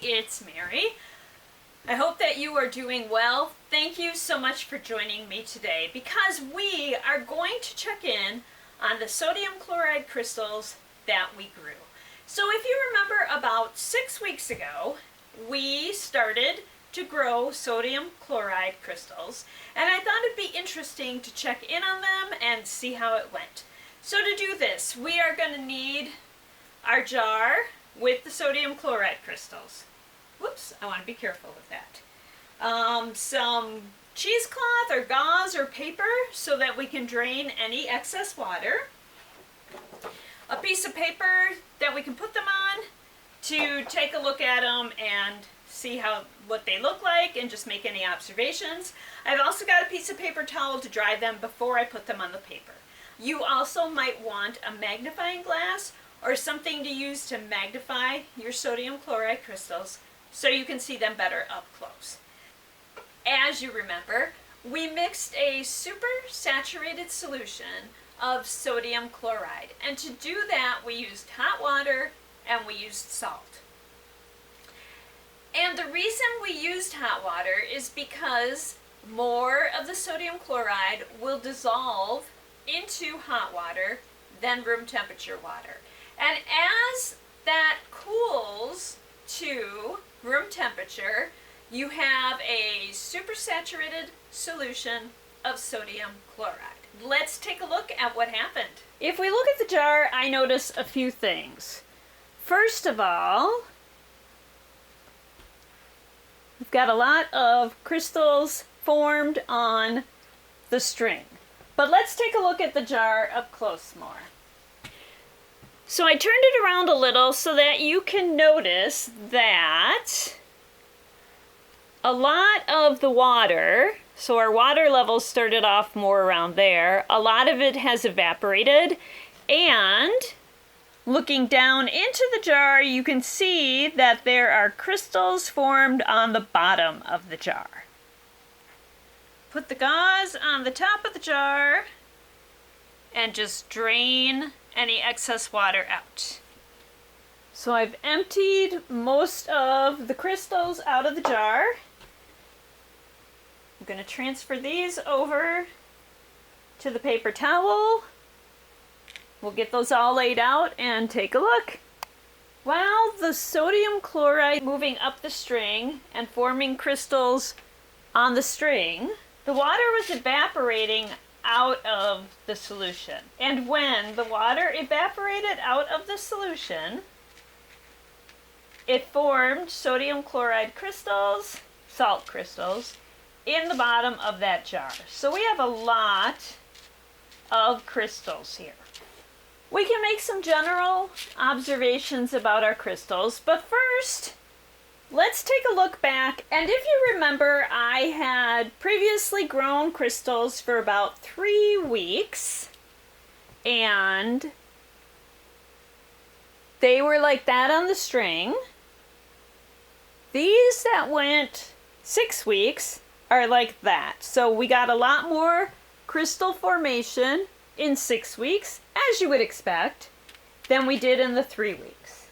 it's Mary. I hope that you are doing well. Thank you so much for joining me today because we are going to check in on the sodium chloride crystals that we grew. So if you remember, about 6 weeks ago, we started to grow sodium chloride crystals, and I thought it'd be interesting to check in on them and see how it went. So to do this, we are going to need our jar with the sodium chloride crystals. Whoops, I want to be careful with that. Some cheesecloth or gauze or paper so that we can drain any excess water. A piece of paper that we can put them on to take a look at them and see what they look like and just make any observations. I've also got a piece of paper towel to dry them before I put them on the paper. You also might want a magnifying glass or something to use to magnify your sodium chloride crystals so you can see them better up close. As you remember, we mixed a super saturated solution of sodium chloride, and to do that we used hot water and we used salt. And the reason we used hot water is because more of the sodium chloride will dissolve into hot water than room temperature water. And as that cools to room temperature, you have a supersaturated solution of sodium chloride. Let's take a look at what happened. If we look at the jar, I notice a few things. First of all, we've got a lot of crystals formed on the string. But let's take a look at the jar up close more. So I turned it around a little so that you can notice that a lot of the water, so our water levels started off more around there, a lot of it has evaporated, and looking down into the jar you can see that there are crystals formed on the bottom of the jar. Put the gauze on the top of the jar and just drain any excess water out. So I've emptied most of the crystals out of the jar. I'm going to transfer these over to the paper towel. We'll get those all laid out and take a look. While the sodium chloride moving up the string and forming crystals on the string, the water was evaporating out of the solution. And when the water evaporated out of the solution, it formed sodium chloride crystals, salt crystals, in the bottom of that jar. So we have a lot of crystals here. We can make some general observations about our crystals, but first, let's take a look back. And if you remember, I had previously grown crystals for about 3 weeks, and they were like that on the string. These that went 6 weeks are like that. So we got a lot more crystal formation in 6 weeks, as you would expect, than we did in the 3 weeks.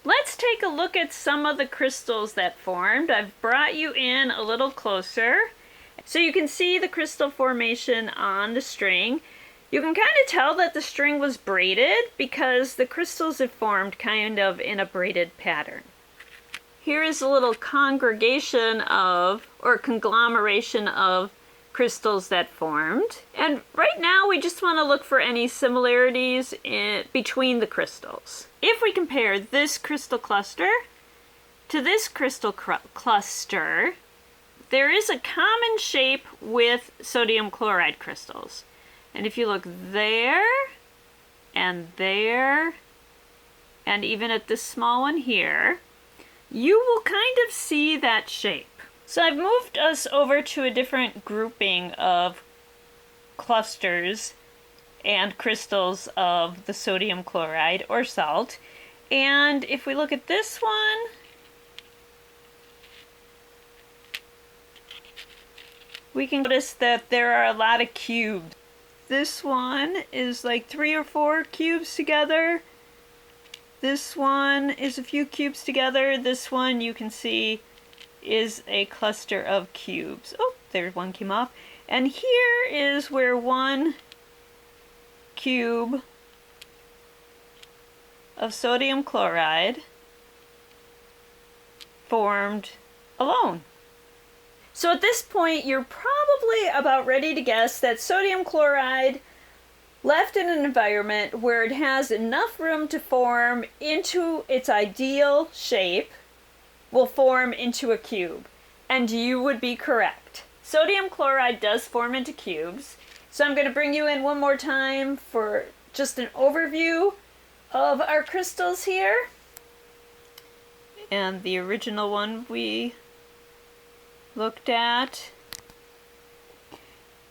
Let's take a look at some of the crystals that formed. I've brought you in a little closer so you can see the crystal formation on the string. You can kind of tell that the string was braided because the crystals have formed kind of in a braided pattern. Here is a little congregation of, or conglomeration of, crystals that formed. And right now we just want to look for any similarities between the crystals. If we compare this crystal cluster to this crystal cluster, there is a common shape with sodium chloride crystals. And if you look there, and even at this small one here, you will kind of see that shape. So I've moved us over to a different grouping of clusters and crystals of the sodium chloride or salt. And if we look at this one, we can notice that there are a lot of cubes. This one is like 3 or 4 cubes together. This one is a few cubes together. This one you can see is a cluster of cubes. Oh, there's one came off. And here is where 1 cube of sodium chloride formed alone. So at this point, you're probably about ready to guess that sodium chloride left in an environment where it has enough room to form into its ideal shape will form into a cube. And you would be correct. Sodium chloride does form into cubes. So I'm going to bring you in one more time for just an overview of our crystals here. And the original one we looked at.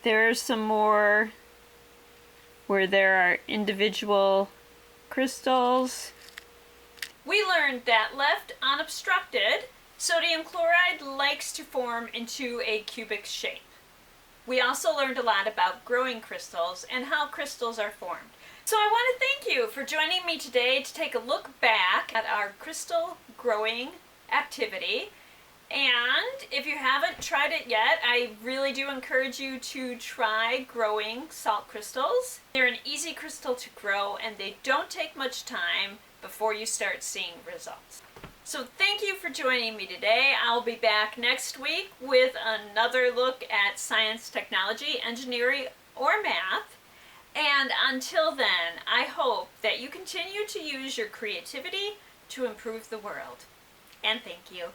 There's some more where there are individual crystals. We learned that left unobstructed, sodium chloride likes to form into a cubic shape. We also learned a lot about growing crystals and how crystals are formed. So I want to thank you for joining me today to take a look back at our crystal growing activity. And if you haven't tried it yet, I really do encourage you to try growing salt crystals. They're an easy crystal to grow and they don't take much time before you start seeing results. So thank you for joining me today. I'll be back next week with another look at science, technology, engineering, or math. And until then, I hope that you continue to use your creativity to improve the world. And thank you.